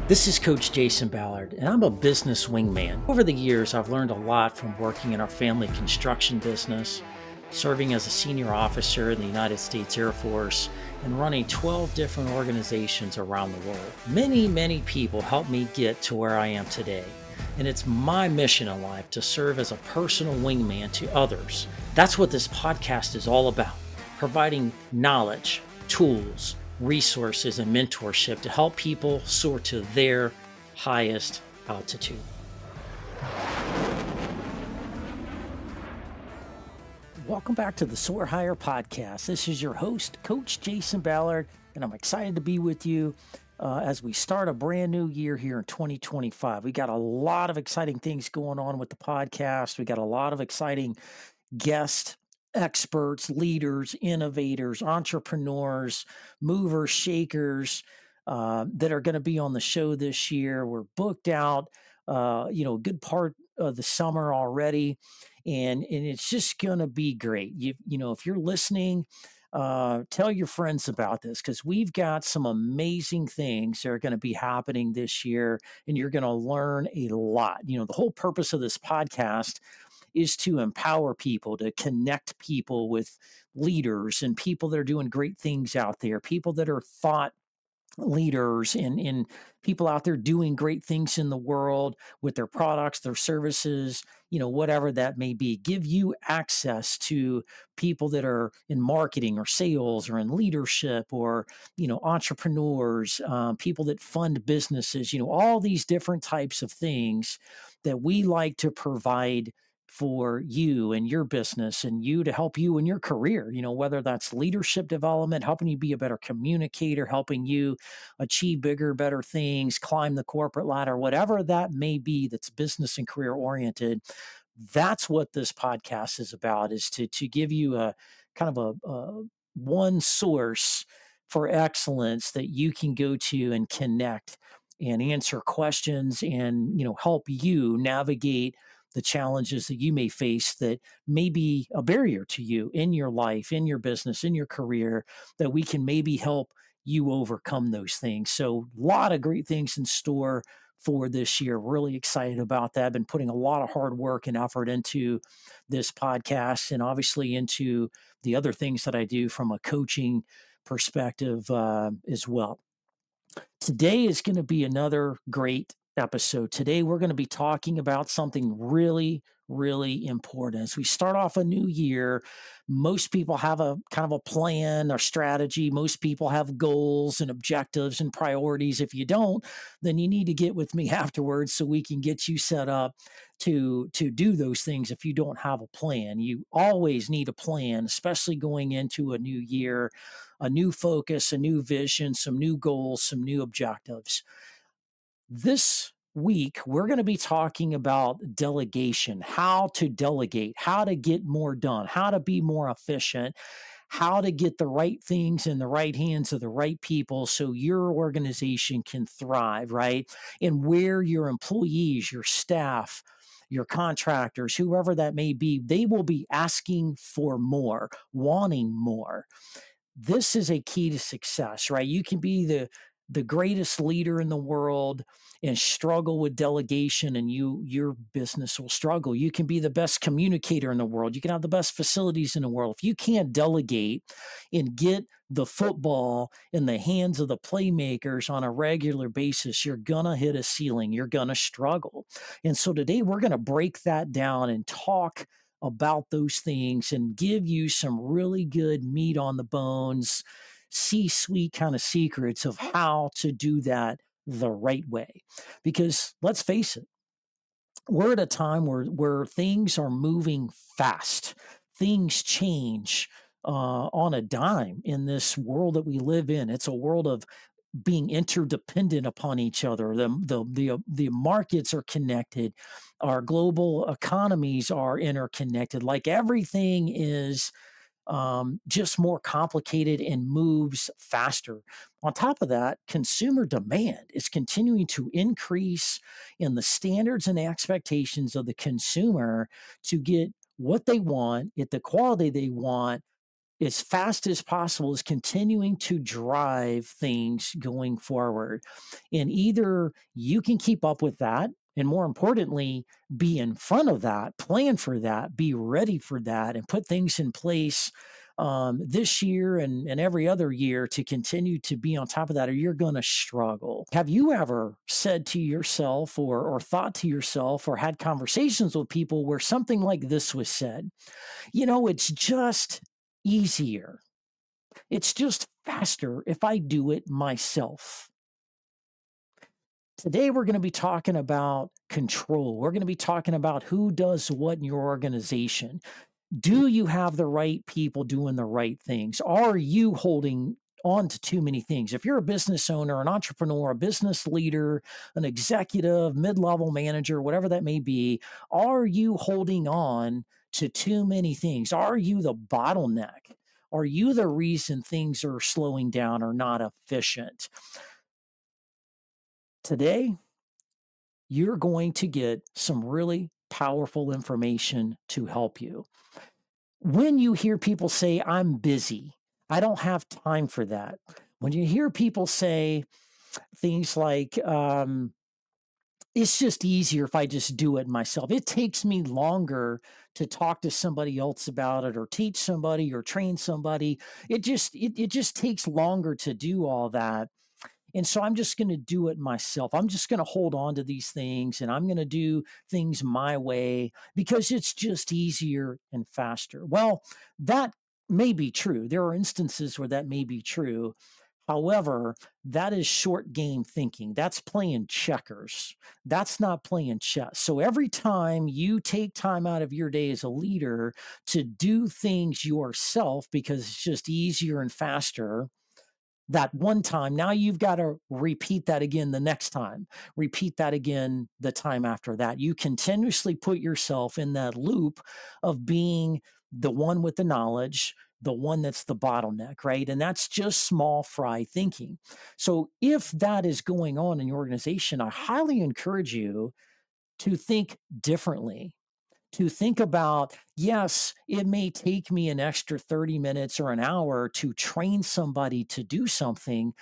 This is Coach Jason Ballard, and I'm a business wingman. Over the years, I've learned a lot from working in our family construction business, serving as a senior officer in the United States Air Force, and running 12 different organizations around the world. Many people helped me get to where I am today, and it's my mission in life to serve as a personal wingman to others. That's what this podcast is all about, providing knowledge, tools, resources, and mentorship to help people soar to their highest altitude. Welcome back to the Soar Higher podcast. This is your host, Coach Jason Ballard, and I'm excited to be with you as we start a brand new year here in 2025. We got a lot of exciting things going on with the podcast. We got a lot of exciting guests, experts, leaders, innovators, entrepreneurs, movers, shakers that are going to be on the show this year. We're booked out, a good part of the summer already, and it's just going to be great. If you're listening, tell your friends about this because we've got some amazing things that are going to be happening this year, and you're going to learn a lot. The whole purpose of this podcast is to empower people, to connect people with leaders and people that are doing great things out there, people that are thought leaders and people out there doing great things in the world with their products, their services, whatever that may be. Give you access to people that are in marketing or sales or in leadership or, entrepreneurs, people that fund businesses, all these different types of things that we like to provide for you and your business and you to help you in your career, whether that's leadership development, helping you be a better communicator, helping you achieve bigger, better things, climb the corporate ladder, whatever that may be that's business and career oriented. That's what this podcast is about, is to give you a kind of a one source for excellence that you can go to and connect and answer questions and help you navigate the challenges that you may face that may be a barrier to you in your life, in your business, in your career, that we can maybe help you overcome those things. So a lot of great things in store for this year. Really excited about that. Been putting a lot of hard work and effort into this podcast and obviously into the other things that I do from a coaching perspective as well. Today is going to be another great episode. Today, we're going to be talking about something really important. As we start off a new year, most people have a kind of a plan or strategy. Most people have goals and objectives and priorities. If you don't, then you need to get with me afterwards so we can get you set up to do those things. If you don't have a plan, you always need a plan, especially going into a new year, a new focus, a new vision, some new goals, some new objectives. This week, we're going to be talking about delegation, how to delegate, how to get more done, how to be more efficient, how to get the right things in the right hands of the right people so your organization can thrive, right? And where your employees, your staff, your contractors, whoever that may be, they will be asking for more, wanting more. This is a key to success, right? You can be the greatest leader in the world and struggle with delegation, and your business will struggle. You can be the best communicator in the world. You can have the best facilities in the world. If you can't delegate and get the football in the hands of the playmakers on a regular basis, you're gonna hit a ceiling. You're gonna struggle. And so today we're gonna break that down and talk about those things and give you some really good meat on the bones, C-suite kind of secrets of how to do that the right way. Because let's face it, we're at a time where things are moving fast. Things change on a dime in this world that we live in. It's a world of being interdependent upon each other. The markets are connected. Our global economies are interconnected. Like everything is just more complicated and moves faster. On top of that, consumer demand is continuing to increase in the standards and expectations of the consumer to get what they want at the quality they want as fast as possible is continuing to drive things going forward. And either you can keep up with that, and more importantly, be in front of that, plan for that, be ready for that, and put things in place this year and every other year to continue to be on top of that, or you're going to struggle. Have you ever said to yourself or thought to yourself or had conversations with people where something like this was said? It's just easier. It's just faster if I do it myself. Today, we're going to be talking about control. We're going to be talking about who does what in your organization. Do you have the right people doing the right things? Are you holding on to too many things? If you're a business owner, an entrepreneur, a business leader, an executive, mid level manager, whatever that may be, are you holding on to too many things? Are you the bottleneck? Are you the reason things are slowing down or not efficient? Today, you're going to get some really powerful information to help you. When you hear people say, I'm busy, I don't have time for that. When you hear people say things like, it's just easier if I just do it myself. It takes me longer to talk to somebody else about it or teach somebody or train somebody. It just takes longer to do all that. And so I'm just going to do it myself. I'm just going to hold on to these things and I'm going to do things my way because it's just easier and faster. Well, that may be true. There are instances where that may be true. However, that is short game thinking. That's playing checkers. That's not playing chess. So every time you take time out of your day as a leader to do things yourself because it's just easier and faster, that one time, now you've got to repeat that again the next time, repeat that again the time after that. You continuously put yourself in that loop of being the one with the knowledge, the one that's the bottleneck, right? And that's just small fry thinking. So if that is going on in your organization, I highly encourage you to think differently, to think about, yes, it may take me an extra 30 minutes or an hour to train somebody to do something.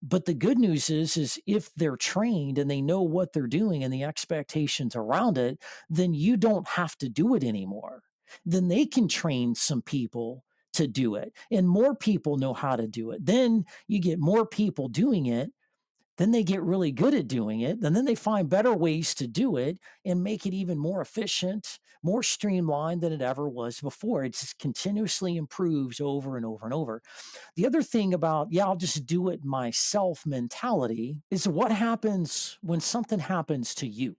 But the good news is if they're trained and they know what they're doing and the expectations around it, then you don't have to do it anymore. Then they can train some people to do it and more people know how to do it. Then you get more people doing it, then they get really good at doing it. And then they find better ways to do it and make it even more efficient, more streamlined than it ever was before. It just continuously improves over and over and over. The other thing about, yeah, I'll just do it myself mentality is what happens when something happens to you?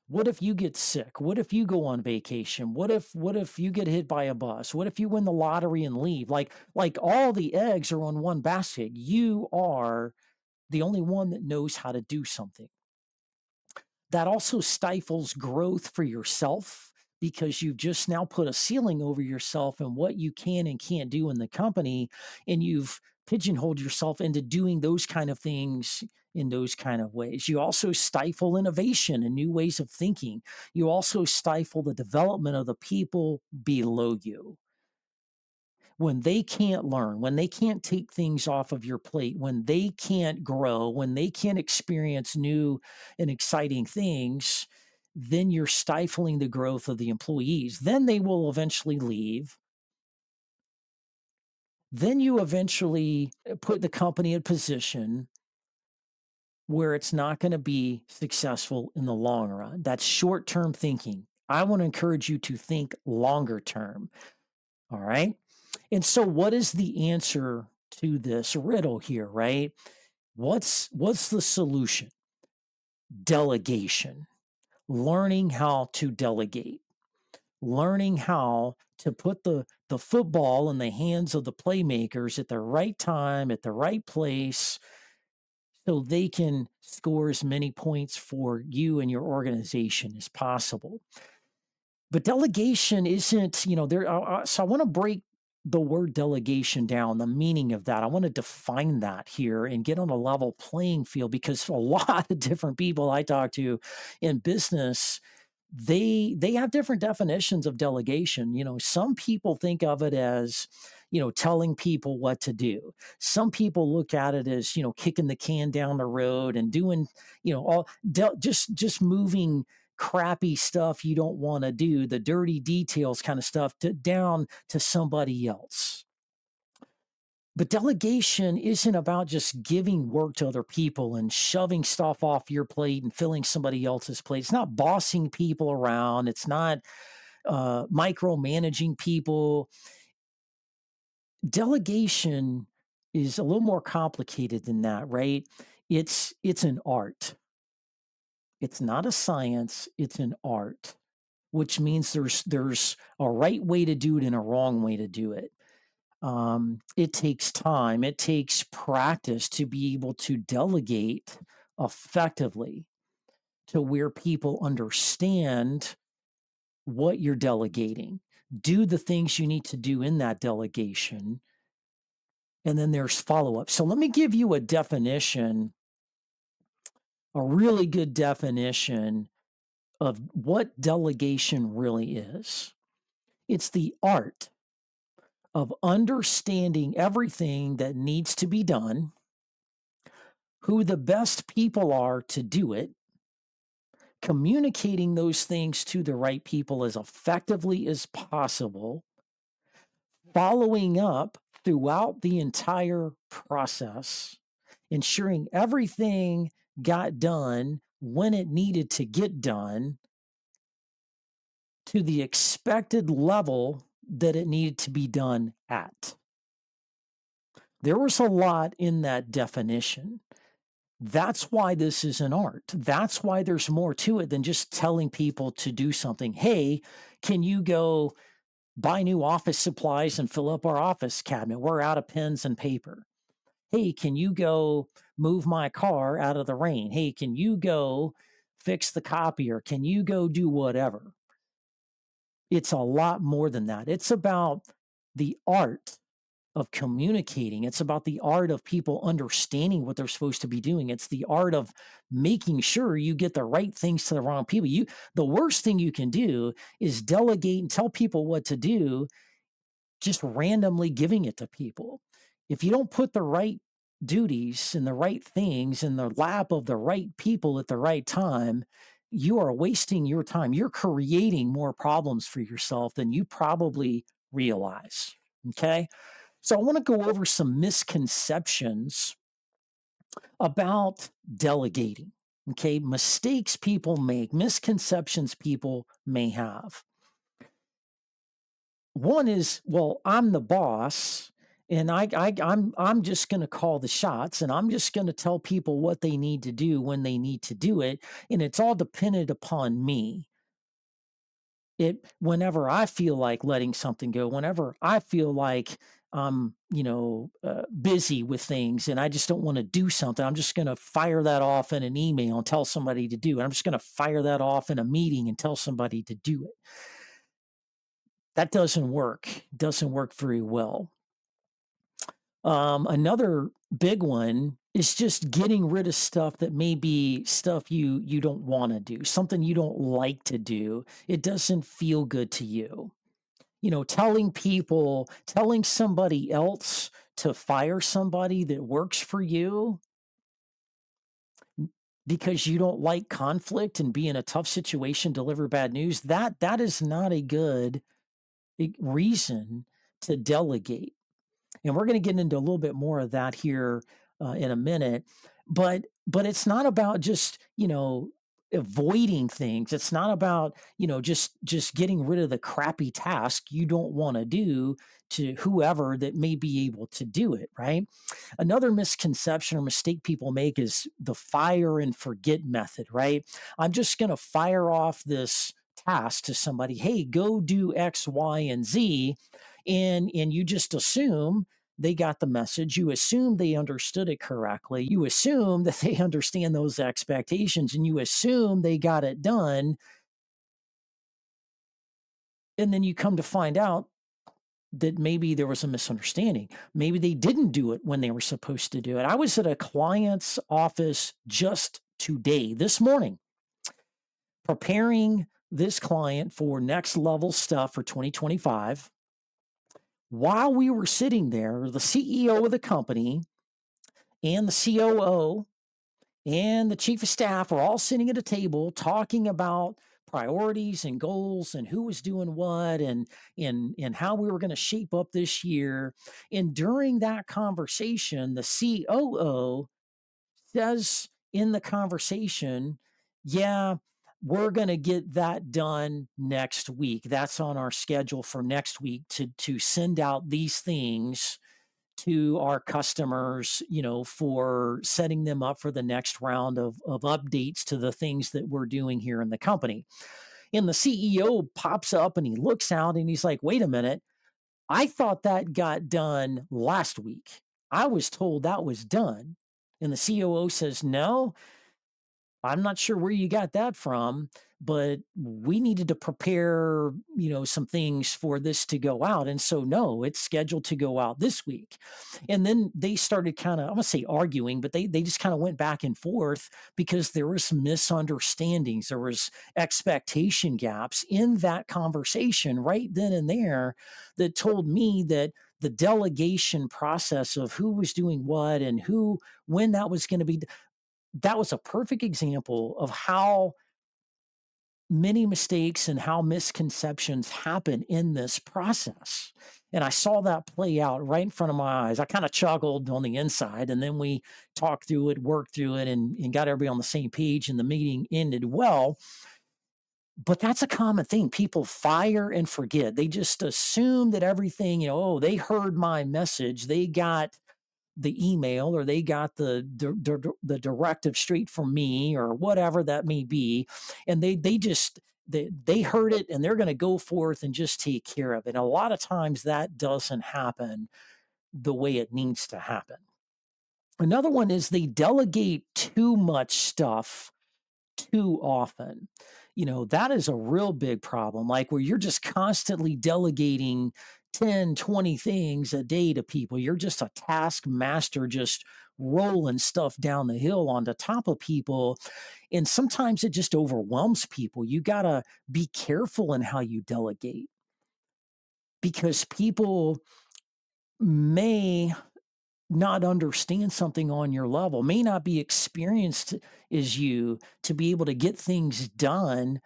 What if you get sick? What if you go on vacation? What if you get hit by a bus? What if you win the lottery and leave? Like all the eggs are on one basket. You are the only one that knows how to do something. That also stifles growth for yourself because you've just now put a ceiling over yourself and what you can and can't do in the company. And you've pigeonholed yourself into doing those kind of things in those kind of ways. You also stifle innovation and new ways of thinking. You also stifle the development of the people below you when they can't learn, when they can't take things off of your plate, when they can't grow, when they can't experience new and exciting things, then you're stifling the growth of the employees. Then they will eventually leave. Then you eventually put the company in a position where it's not going to be successful in the long run. That's short term thinking. I want to encourage you to think longer term. All right. And so what is the answer to this riddle here, right? What's the solution? Delegation. Learning how to delegate. Learning how to put the football in the hands of the playmakers at the right time, at the right place, so they can score as many points for you and your organization as possible. But delegation isn't, there. So I want to break the word delegation down, the meaning of that. I want to define that here and get on a level playing field because a lot of different people I talk to in business, they have different definitions of delegation. Some people think of it as telling people what to do. Some people look at it as, kicking the can down the road and doing, all just moving crappy stuff you don't want to do, the dirty details kind of stuff down to somebody else. But delegation isn't about just giving work to other people and shoving stuff off your plate and filling somebody else's plate. It's not bossing people around. It's not micromanaging people. Delegation is a little more complicated than that, right? It's an art. It's not a science. It's an art, which means there's a right way to do it and a wrong way to do it. It takes time, it takes practice to be able to delegate effectively to where people understand what you're delegating, do the things you need to do in that delegation, and then there's follow up. So let me give you a definition, a really good definition of what delegation really is. It's the art of understanding everything that needs to be done, who the best people are to do it, communicating those things to the right people as effectively as possible, following up throughout the entire process, ensuring everything got done when it needed to get done to the expected level that it needed to be done at. There was a lot in that definition. That's why this is an art. That's why there's more to it than just telling people to do something. Hey, can you go buy new office supplies and fill up our office cabinet? We're out of pens and paper. Hey, can you go move my car out of the rain? Hey, can you go fix the copier? Can you go do whatever? It's a lot more than that. It's about the art of communicating. It's about the art of people understanding what they're supposed to be doing. It's the art of making sure you get the right things to the wrong people. The worst thing you can do is delegate and tell people what to do, just randomly giving it to people. If you don't put the right duties and the right things in the lap of the right people at the right time, you are wasting your time. You're creating more problems for yourself than you probably realize. Okay. So I want to go over some misconceptions about delegating. Okay. Mistakes people make, misconceptions people may have. One is, well, I'm the boss and I'm just going to call the shots and I'm just going to tell people what they need to do when they need to do it. And it's all dependent upon me. Whenever I feel like letting something go, whenever I feel like I'm, busy with things and I just don't want to do something, I'm just going to fire that off in an email and tell somebody to do it. I'm just going to fire that off in a meeting and tell somebody to do it. That doesn't work. Doesn't work very well. Another big one is just getting rid of stuff that may be stuff you don't want to do, something you don't like to do. It doesn't feel good to you. Telling somebody else to fire somebody that works for you because you don't like conflict and be in a tough situation, deliver bad news, that is not a good reason to delegate. And we're going to get into a little bit more of that here in a minute. But it's not about just avoiding things. It's not about just getting rid of the crappy task you don't want to do to whoever that may be able to do it. Right. Another misconception or mistake people make is the fire and forget method. Right. I'm just going to fire off this task to somebody. Hey, go do X, Y, and Z. And you just assume they got the message. You assume they understood it correctly. You assume that they understand those expectations and you assume they got it done. And then you come to find out that maybe there was a misunderstanding. Maybe they didn't do it when they were supposed to do it. I was at a client's office just today, this morning, preparing this client for next level stuff for 2025. While we were sitting there, the CEO of the company and the COO and the chief of staff were all sitting at a table talking about priorities and goals and who was doing what and how we were going to shape up this year. And during that conversation, the COO says in the conversation, yeah, we're going to get that done next week. That's on our schedule for next week to send out these things to our customers, for setting them up for the next round of updates to the things that we're doing here in the company. And the CEO pops up and he looks out and he's like, wait a minute, I thought that got done last week. I was told that was done. And the COO says, no, I'm not sure where you got that from, but we needed to prepare, some things for this to go out. And so, no, it's scheduled to go out this week. And then they started kind of, I'm going to say arguing, but they just kind of went back and forth because there was misunderstandings. There was expectation gaps in that conversation right then and there that told me that the delegation process of who was doing what and when that was going to be, that was a perfect example of how many mistakes and how misconceptions happen in this process. And I saw that play out right in front of my eyes. I kind of chuckled on the inside, and then we talked through it, worked through it, and got everybody on the same page, and the meeting ended well. But that's a common thing. People fire and forget. They just assume that everything, oh, they heard my message. They got the email or they got the directive straight from me or whatever that may be, and they heard it and they're going to go forth and just take care of it. A lot of times that doesn't happen the way it needs to happen. Another one is they delegate too much stuff too often. That is a real big problem, like where you're just constantly delegating 10, 20 things a day to people. You're just a task master, just rolling stuff down the hill on the top of people. And sometimes it just overwhelms people. You got to be careful in how you delegate because people may not understand something on your level, may not be experienced as you to be able to get things done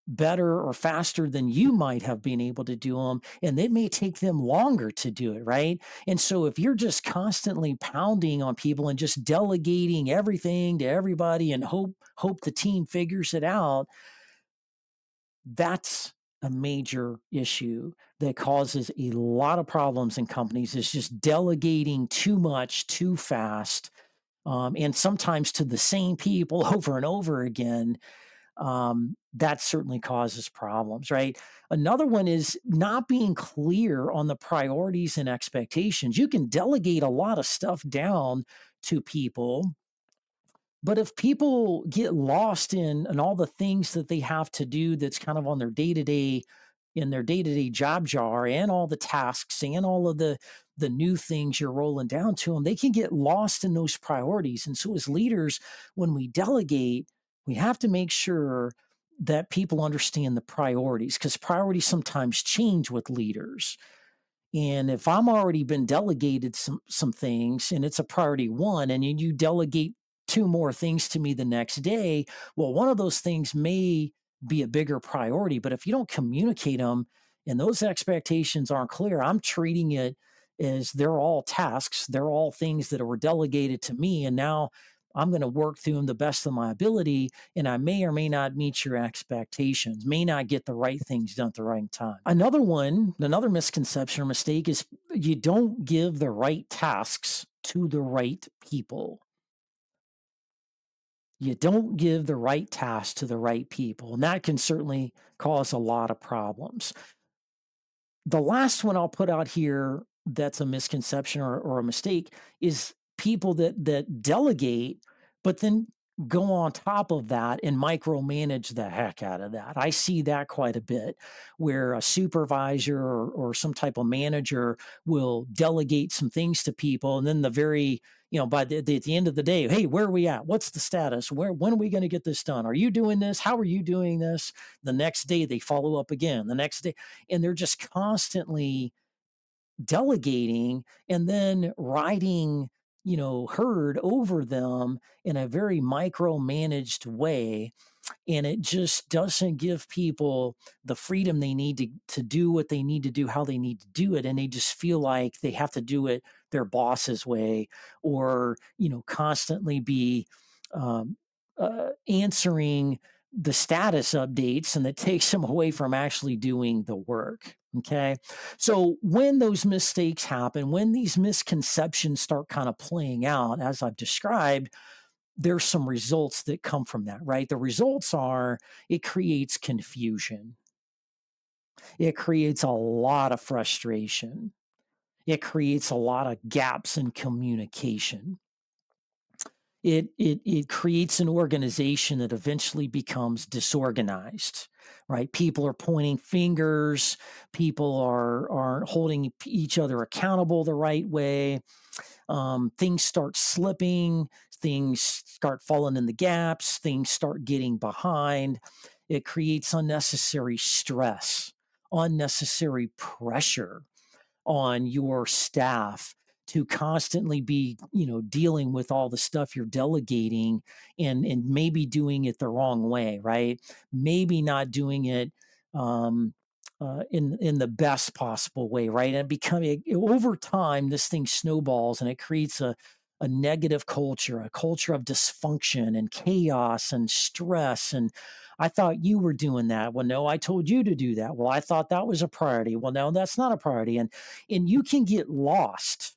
better or faster than you might have been able to do them. And it may take them longer to do it, right? And so if you're just constantly pounding on people and just delegating everything to everybody and hope the team figures it out, that's a major issue that causes a lot of problems in companies is just delegating too much too fast, and sometimes to the same people over and over again. That certainly causes problems, right? Another one is not being clear on the priorities and expectations. You can delegate a lot of stuff down to people, but if people get lost in all the things that they have to do that's kind of on their day-to-day in their day-to-day job jar and all the tasks and all of the new things you're rolling down to them, they can get lost in those priorities. And so as leaders, when we delegate, we have to make sure that people understand the priorities because priorities sometimes change with leaders. And if I'm already been delegated some things and it's a priority one, and you delegate two more things to me the next day, well, one of those things may be a bigger priority. But if you don't communicate them and those expectations aren't clear, I'm treating it as they're all tasks, they're all things that were delegated to me. And now I'm going to work through them the best of my ability, and I may or may not meet your expectations, may not get the right things done at the right time. Another misconception or mistake is you don't give the right tasks to the right people. You don't give the right tasks to the right people, and that can certainly cause a lot of problems. The last one I'll put out here that's a misconception or a mistake is people that delegate, but then go on top of that and micromanage the heck out of that. I see that quite a bit where a supervisor or some type of manager will delegate some things to people. And then by at the end of the day, hey, where are we at? What's the status? When are we going to get this done? Are you doing this? How are you doing this? The next day they follow up again, the next day, and they're just constantly delegating and then riding, herd over them in a very micromanaged way, and it just doesn't give people the freedom they need to do what they need to do, how they need to do it, and they just feel like they have to do it their boss's way, or constantly be answering the status updates, and that takes them away from actually doing the work. Okay, so when those mistakes happen, when these misconceptions start kind of playing out as I've described, there's some results that come from that, right? The results are, it creates confusion. It creates a lot of frustration. It creates a lot of gaps in communication. It creates an organization that eventually becomes disorganized, right? People are pointing fingers. People aren't holding each other accountable the right way. Things start slipping, things start falling in the gaps, things start getting behind. It creates unnecessary stress, unnecessary pressure on your staff to constantly be, dealing with all the stuff you're delegating, and maybe doing it the wrong way, right? Maybe not doing it in the best possible way, right? And becoming, over time, this thing snowballs and it creates a negative culture, a culture of dysfunction and chaos and stress. And I thought you were doing that. Well, no, I told you to do that. Well, I thought that was a priority. Well, no, that's not a priority. And you can get lost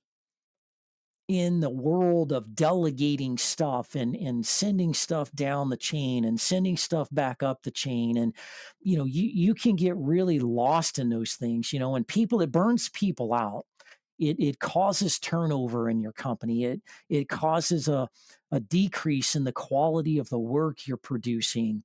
in the world of delegating stuff, and sending stuff down the chain and sending stuff back up the chain. And you can get really lost in those things, and it burns people out. It causes turnover in your company. It causes a decrease in the quality of the work you're producing.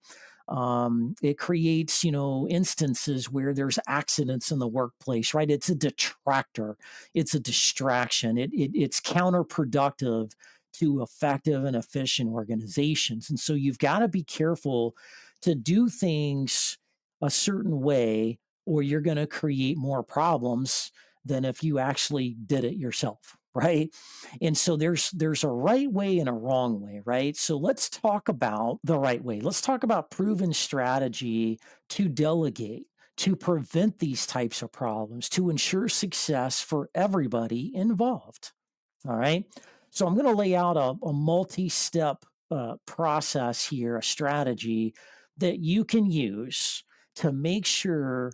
It creates, instances where there's accidents in the workplace, right? It's a detractor. It's a distraction. It's counterproductive to effective and efficient organizations. And so you've got to be careful to do things a certain way, or you're going to create more problems than if you actually did it yourself, right? And so there's a right way and a wrong way, right? So let's talk about the right way. Let's talk about proven strategy to delegate, to prevent these types of problems, to ensure success for everybody involved. All right. So I'm going to lay out a multi-step process here, a strategy that you can use to make sure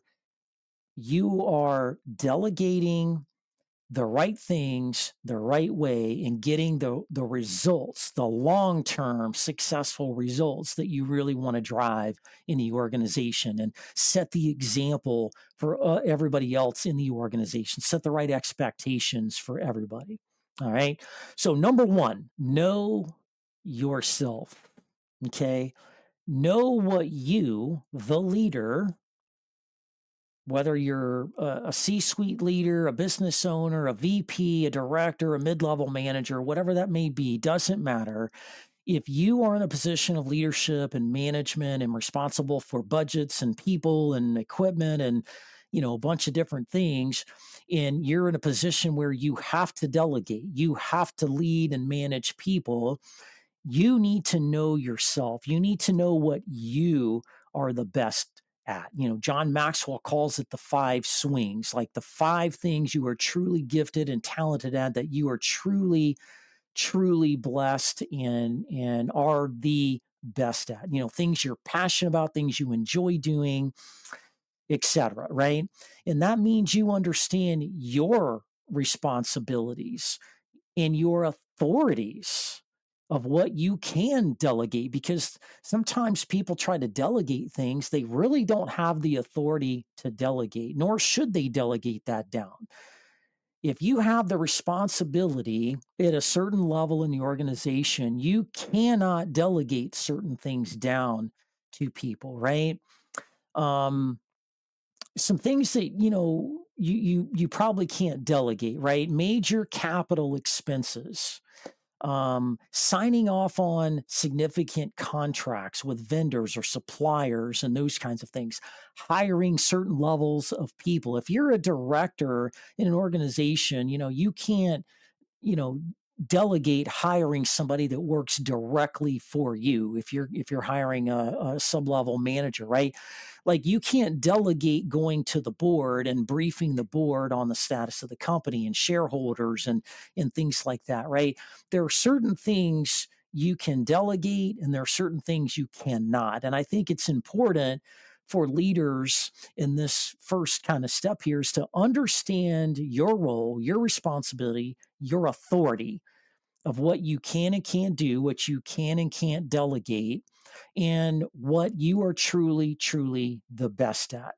you are delegating the right things the right way, and getting the results, the long-term successful results that you really want to drive in the organization, and set the example for everybody else in the organization, set the right expectations for everybody. All right. So number one, know yourself. Okay. Know what you, the leader, whether you're a C-suite leader, a business owner, a VP, a director, a mid-level manager, whatever that may be, doesn't matter. If you are in a position of leadership and management and responsible for budgets and people and equipment and a bunch of different things, and you're in a position where you have to delegate, you have to lead and manage people, you need to know yourself. You need to know what you are the best at. John Maxwell calls it the five swings, like the five things you are truly gifted and talented at, that you are truly, truly blessed in and are the best at. Things you're passionate about, things you enjoy doing, etc. Right? And that means you understand your responsibilities and your authorities of what you can delegate, because sometimes people try to delegate things they really don't have the authority to delegate, nor should they delegate that down. If you have the responsibility at a certain level in the organization, you cannot delegate certain things down to people, right? um some things that you probably can't delegate, right? Major capital expenses. signing off on significant contracts with vendors or suppliers and those kinds of things, hiring certain levels of people. If you're a director in an organization, you can't, you know, delegate hiring somebody that works directly for you. If you're hiring a sub-level manager, right? Like, you can't delegate going to the board and briefing the board on the status of the company and shareholders and things like that, right? There are certain things you can delegate and there are certain things you cannot. And I think it's important for leaders in this first kind of step here is to understand your role, your responsibility, your authority of what you can and can't do, what you can and can't delegate, and what you are truly, truly the best at.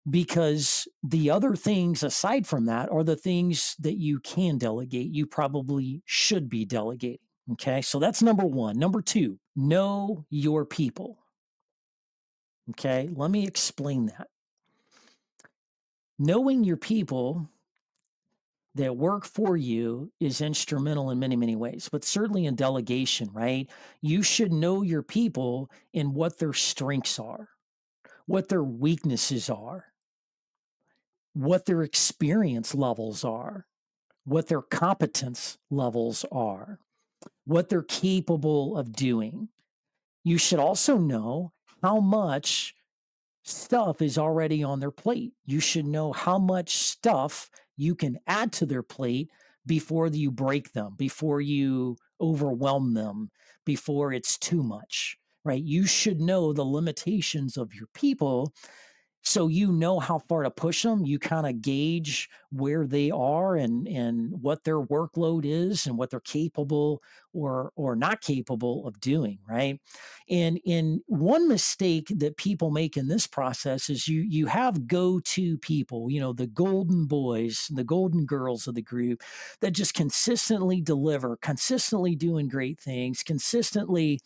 Because the other things aside from that are the things that you can delegate, you probably should be delegating. Okay. So that's number one. Number two, know your people. Okay. Let me explain that. Knowing your people that work for you is instrumental in many, many ways, but certainly in delegation, right? You should know your people and what their strengths are, what their weaknesses are, what their experience levels are, what their competence levels are, what they're capable of doing. You should also know how much stuff is already on their plate. You should know how much stuff you can add to their plate before you break them, before you overwhelm them, before it's too much, right? You should know the limitations of your people so you know how far to push them. You kind of gauge where they are and what their workload is and what they're capable or not capable of doing, right? And in one mistake that people make in this process is you have go-to people, the golden boys, the golden girls of the group that just consistently deliver, consistently doing great things, consistently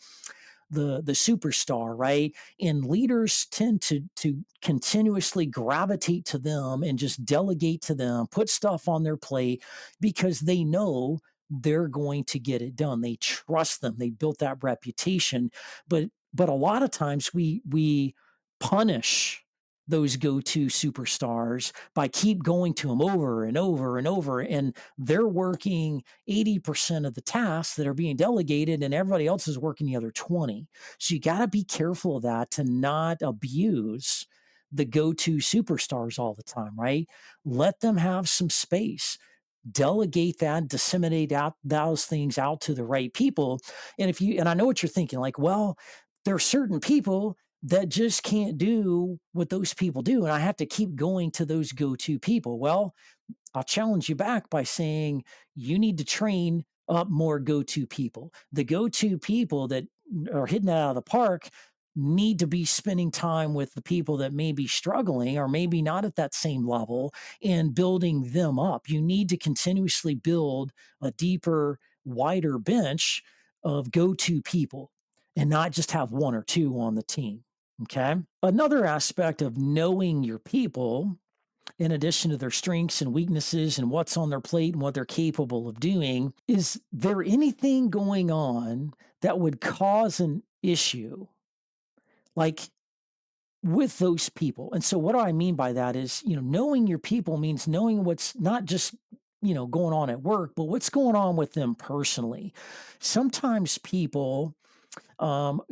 the superstar, right? And leaders tend to continuously gravitate to them and just delegate to them, put stuff on their plate because they know they're going to get it done. They trust them. They built that reputation. But a lot of times we punish those go-to superstars by keep going to them over and over and over, and they're working 80% of the tasks that are being delegated and everybody else is working the other 20. So you got to be careful of that to not abuse the go-to superstars all the time, right? Let them have some space. Delegate that, disseminate out those things out to the right people. And I know what you're thinking, like, well, there are certain people that just can't do what those people do. And I have to keep going to those go-to people. Well, I'll challenge you back by saying you need to train up more go-to people. The go-to people that are hitting it out of the park need to be spending time with the people that may be struggling or maybe not at that same level and building them up. You need to continuously build a deeper, wider bench of go-to people and not just have one or two on the team. Okay. Another aspect of knowing your people, in addition to their strengths and weaknesses and what's on their plate and what they're capable of doing, is there anything going on that would cause an issue, like, with those people? And so what do I mean by that is, knowing your people means knowing what's not just, going on at work, but what's going on with them personally. Sometimes people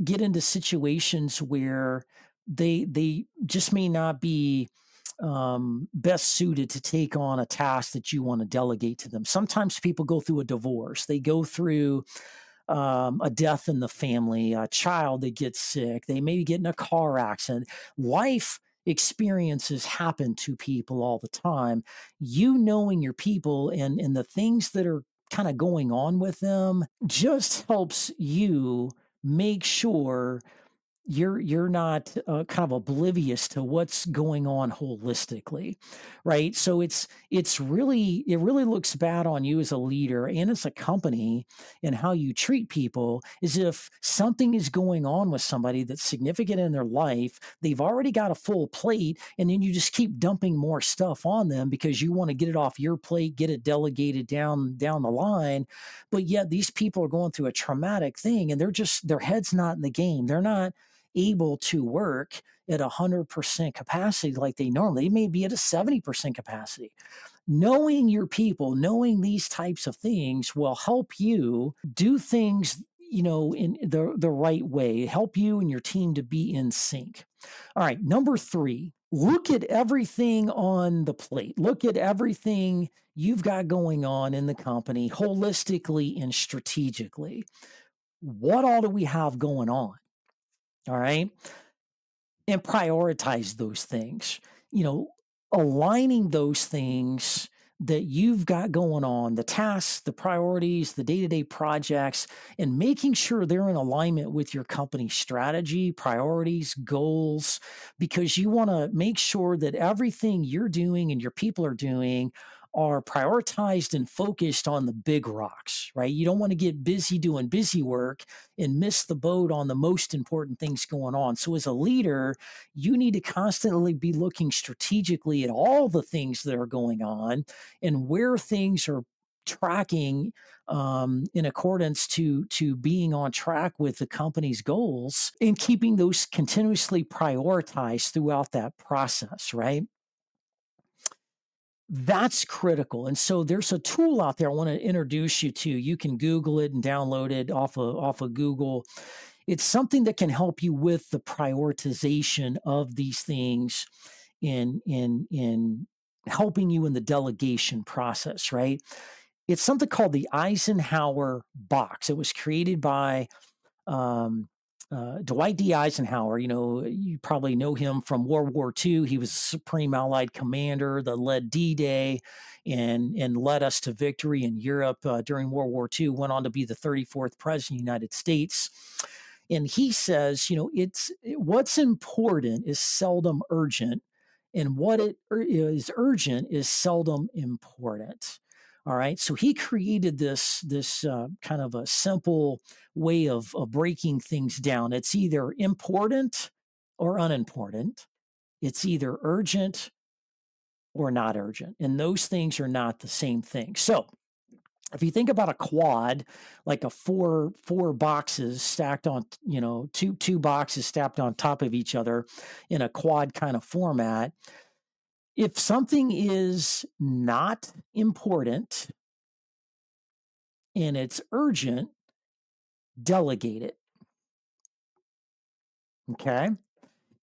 get into situations where they just may not be best suited to take on a task that you want to delegate to them. Sometimes people go through a divorce, they go through a death in the family, a child that gets sick, they may get in a car accident. Life experiences happen to people all the time. You knowing your people and the things that are kind of going on with them just helps you make sure you're not kind of oblivious to what's going on holistically, right? So it really looks bad on you as a leader and as a company and how you treat people, as if something is going on with somebody that's significant in their life. They've already got a full plate, and then you just keep dumping more stuff on them because you want to get it off your plate, get it delegated down the line. But yet these people are going through a traumatic thing, and their head's not in the game. They're not able to work at 100% capacity like they may be at a 70% capacity. Knowing your people, knowing these types of things will help you do things, in the right way, help you and your team to be in sync. All right, number 3, look at everything on the plate. Look at everything you've got going on in the company holistically and strategically. What all do we have going on? All right. And prioritize those things, you know, aligning those things that you've got going on, the tasks, the priorities, the day-to-day projects, and making sure they're in alignment with your company strategy, priorities, goals, because you want to make sure that everything you're doing and your people are doing are prioritized and focused on the big rocks, right? You don't want to get busy doing busy work and miss the boat on the most important things going on. So as a leader, you need to constantly be looking strategically at all the things that are going on and where things are tracking in accordance to being on track with the company's goals, and keeping those continuously prioritized throughout that process, right? That's critical. And so there's a tool out there I want to introduce you to. You can Google it and download it off of Google. It's something that can help you with the prioritization of these things in helping you in the delegation process, right? It's something called the Eisenhower Box. It was created by um, Dwight D. Eisenhower. You probably know him from World War II. He was Supreme Allied Commander that led D-Day and led us to victory in Europe during World War II. Went on to be the 34th President of the United States. And he says, what's important is seldom urgent, and what is urgent is seldom important. All right. So he created this kind of a simple way of breaking things down. It's either important or unimportant. It's either urgent or not urgent. And those things are not the same thing. So if you think about a quad, like a four boxes stacked on, two boxes stacked on top of each other in a quad kind of format, if something is not important and it's urgent, delegate it. Okay.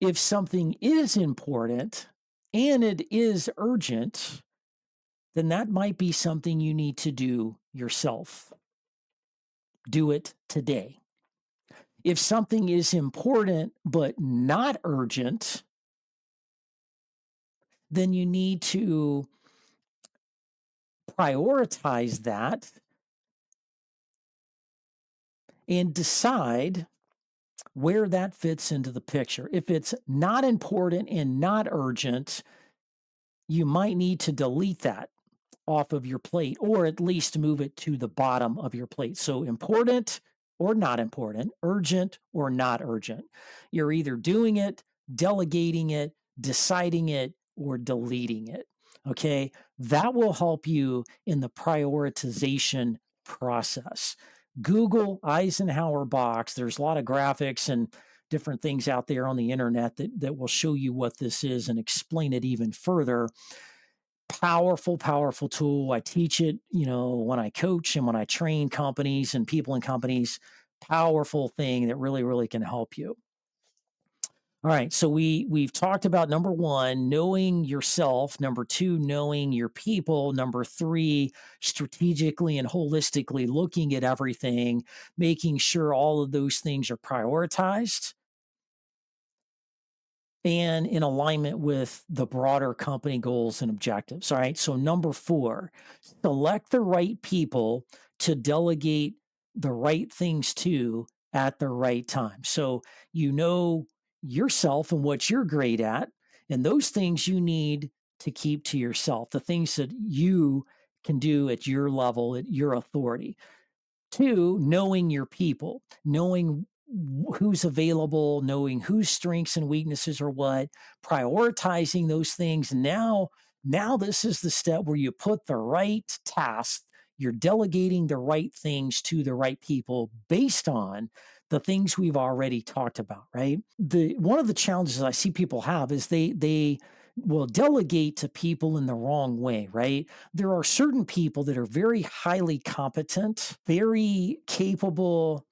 If something is important and it is urgent, then that might be something you need to do yourself. Do it today. If something is important but not urgent, then you need to prioritize that and decide where that fits into the picture. If it's not important and not urgent, you might need to delete that off of your plate, or at least move it to the bottom of your plate. So important or not important, urgent or not urgent. You're either doing it, delegating it, deciding it, or deleting it. Okay. That will help you in the prioritization process. Google Eisenhower Box. There's a lot of graphics and different things out there on the internet that will show you what this is and explain it even further. Powerful tool. I teach it, when I coach and when I train companies and people in companies. Powerful thing that really can help you. All right, so we've talked about number 1, knowing yourself, number 2, knowing your people, number 3, strategically and holistically looking at everything, making sure all of those things are prioritized and in alignment with the broader company goals and objectives. All right. So, number 4, select the right people to delegate the right things to at the right time. So you know yourself and what you're great at, and those things you need to keep to yourself, the things that you can do at your level, at your authority. Two, knowing your people, knowing who's available, knowing whose strengths and weaknesses are what, prioritizing those things. Now this is the step where you put the right task, you're delegating the right things to the right people based on the things we've already talked about, right? The one of the challenges I see people have is they will delegate to people in the wrong way, right? There are certain people that are very highly competent, very capable,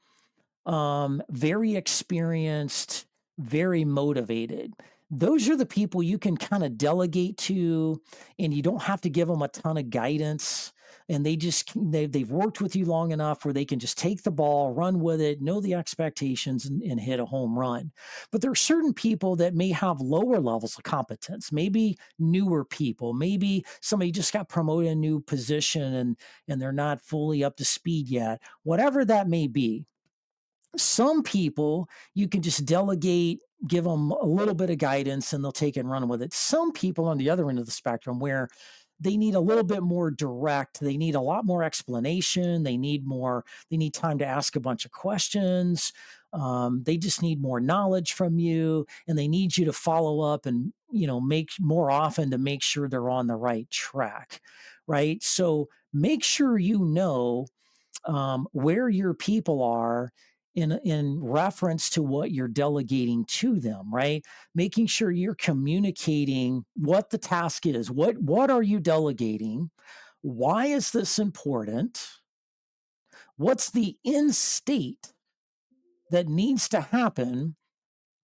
very experienced, very motivated. Those are the people you can kind of delegate to, and you don't have to give them a ton of guidance. And they've worked with you long enough where they can just take the ball, run with it, know the expectations, and hit a home run. But there are certain people that may have lower levels of competence, maybe newer people, maybe somebody just got promoted a new position and they're not fully up to speed yet. Whatever that may be, some people you can just delegate, give them a little bit of guidance, and they'll take it and run with it. Some people on the other end of the spectrum where they need a little bit more direct, they need a lot more explanation, they need time to ask a bunch of questions. They just need more knowledge from you, and they need you to follow up and make more often to make sure they're on the right track, right? So make sure you know where your people are in reference to what you're delegating to them, right? Making sure you're communicating what the task is. What are you delegating? Why is this important? What's the end state that needs to happen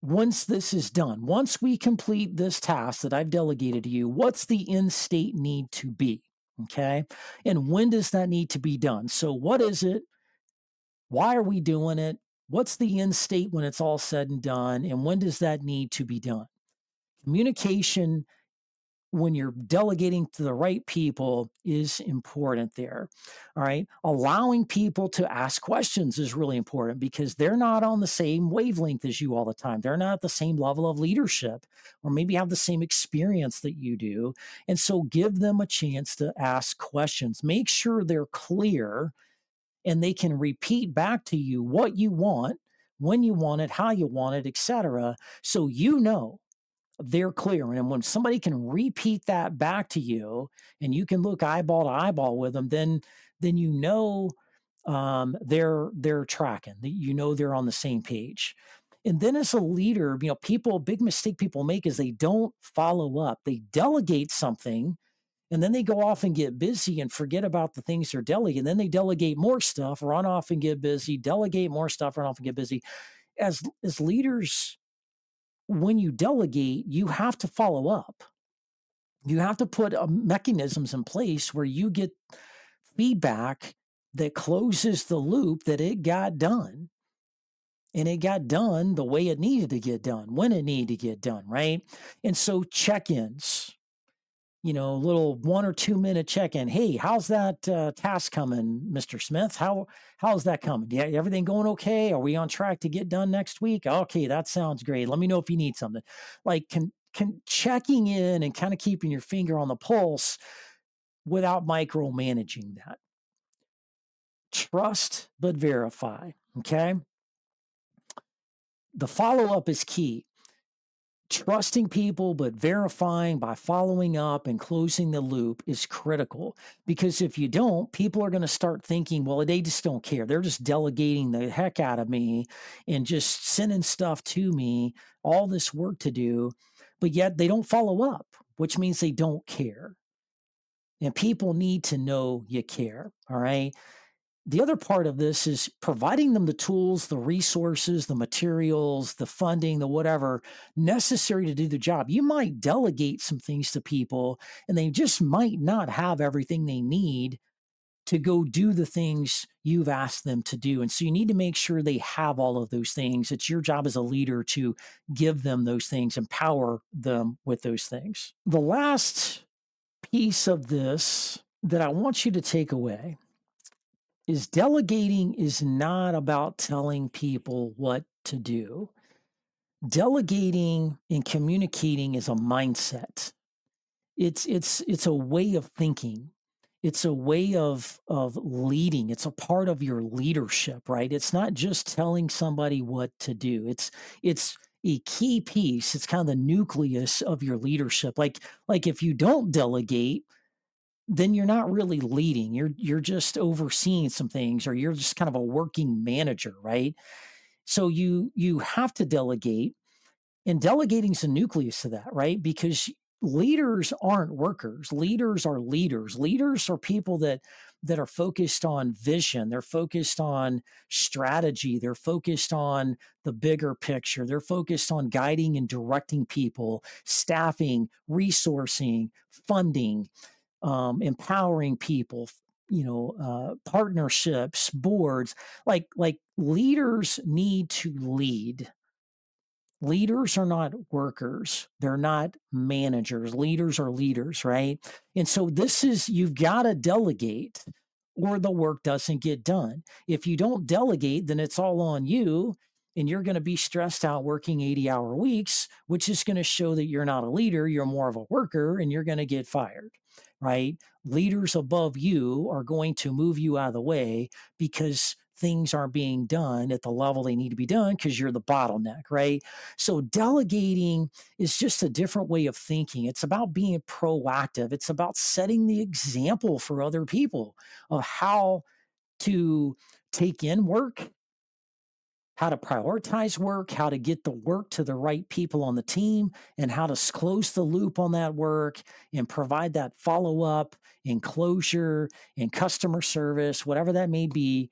once this is done? Once we complete this task that I've delegated to you, what's the end state need to be? Okay. And when does that need to be done? So, what is it? Why are we doing it? What's the end state when it's all said and done? And when does that need to be done? Communication, when you're delegating to the right people, is important there. All right. Allowing people to ask questions is really important because they're not on the same wavelength as you all the time. They're not at the same level of leadership or maybe have the same experience that you do. And so give them a chance to ask questions. Make sure they're clear and they can repeat back to you what you want, when you want it, how you want it, etc. So you know they're clear. And when somebody can repeat that back to you and you can look eyeball to eyeball with them, then you know they're tracking, that you know they're on the same page. And then as a leader, big mistake people make is they don't follow up. They delegate something and then they go off and get busy and forget about the things they're delegating. And then they delegate more stuff, run off and get busy, delegate more stuff, run off and get busy. As leaders, when you delegate, you have to follow up. You have to put mechanisms in place where you get feedback that closes the loop that it got done. And it got done the way it needed to get done, when it needed to get done, right? And so check ins, little 1 or 2 minute check-in. Hey, how's that task coming, Mr. Smith? How's that coming? Yeah, everything going okay? Are we on track to get done next week? Okay, that sounds great. Let me know if you need something. Like can checking in and kind of keeping your finger on the pulse without micromanaging that. Trust but verify. Okay. The follow-up is key. Trusting people, but verifying by following up and closing the loop is critical because if you don't, people are going to start thinking, well, they just don't care. They're just delegating the heck out of me and just sending stuff to me, all this work to do, but yet they don't follow up, which means they don't care. And people need to know you care. All right. The other part of this is providing them the tools, the resources, the materials, the funding, the whatever necessary to do the job. You might delegate some things to people and they just might not have everything they need to go do the things you've asked them to do. And so you need to make sure they have all of those things. It's your job as a leader to give them those things, empower them with those things. The last piece of this that I want you to take away is delegating is not about telling people what to do. Delegating and communicating is a mindset. It's a way of thinking. It's a way of leading. It's a part of your leadership, right? It's not just telling somebody what to do. It's a key piece. It's kind of the nucleus of your leadership. Like if you don't delegate, then you're not really leading. You're just overseeing some things, or you're just kind of a working manager, right? So you have to delegate, and delegating is the nucleus of that, right? Because leaders aren't workers. Leaders are leaders. Leaders are people that are focused on vision. They're focused on strategy. They're focused on the bigger picture. They're focused on guiding and directing people, staffing, resourcing, funding, empowering people, partnerships, boards. Like leaders need to lead. Leaders are not workers. They're not managers. Leaders are leaders, right? And so you've got to delegate or the work doesn't get done. If you don't delegate, then it's all on you, and you're going to be stressed out working 80-hour weeks, which is going to show that you're not a leader. You're more of a worker, and you're going to get fired, right? Leaders above you are going to move you out of the way because things aren't being done at the level they need to be done because you're the bottleneck, right? So delegating is just a different way of thinking. It's about being proactive. It's about setting the example for other people of how to take in work, how to prioritize work, how to get the work to the right people on the team, and how to close the loop on that work and provide that follow up and closure and customer service, whatever that may be,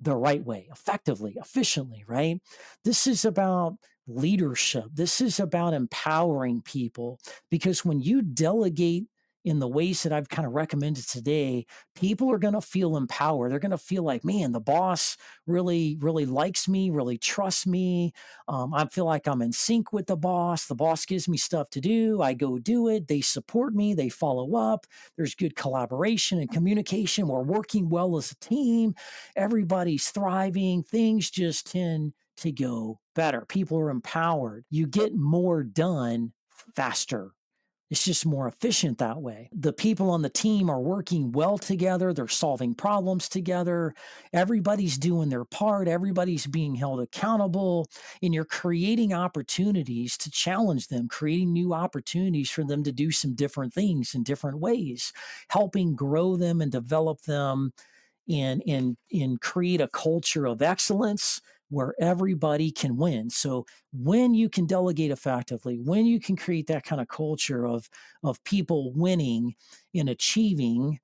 the right way, effectively, efficiently, right? This is about leadership. This is about empowering people, because when you delegate in the ways that I've kind of recommended today, people are going to feel empowered. They're going to feel like, man, the boss really, really likes me, really trusts me. I feel like I'm in sync with the boss. The boss gives me stuff to do. I go do it. They support me. They follow up. There's good collaboration and communication. We're working well as a team. Everybody's thriving. Things just tend to go better. People are empowered. You get more done faster. It's just more efficient that way. The people on the team are working well together. They're solving problems together. Everybody's doing their part. Everybody's being held accountable. And you're creating opportunities to challenge them, creating new opportunities for them to do some different things in different ways, helping grow them and develop them, and create a culture of excellence where everybody can win. So when you can delegate effectively, when you can create that kind of culture of people winning and achieving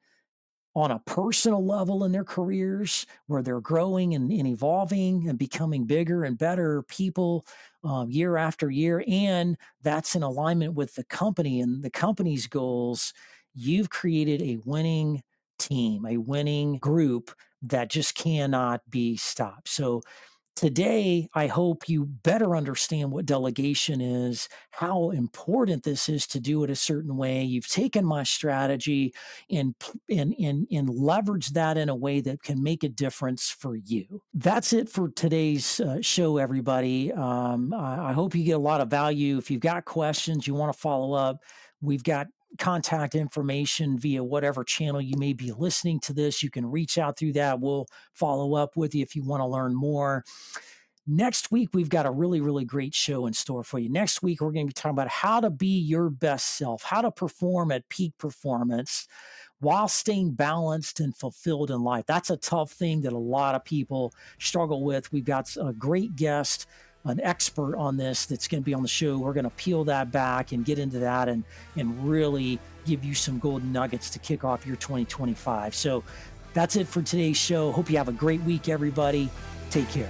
on a personal level in their careers, where they're growing and evolving and becoming bigger and better people year after year, and that's in alignment with the company and the company's goals, you've created a winning team, a winning group that just cannot be stopped. So today, I hope you better understand what delegation is, how important this is to do it a certain way. You've taken my strategy and leveraged that in a way that can make a difference for you. That's it for today's show, everybody. I hope you get a lot of value. If you've got questions, you want to follow up, we've got contact information via whatever channel you may be listening to this. You can reach out through that. We'll follow up with you if you want to learn more. Next week, we've got a really, really great show in store for you. Next week, we're going to be talking about how to be your best self, how to perform at peak performance while staying balanced and fulfilled in life. That's a tough thing that a lot of people struggle with. We've got a great guest, an expert on this, that's going to be on the show. We're going to peel that back and get into that and really give you some golden nuggets to kick off your 2025. So that's it for today's show. Hope you have a great week, everybody. Take care.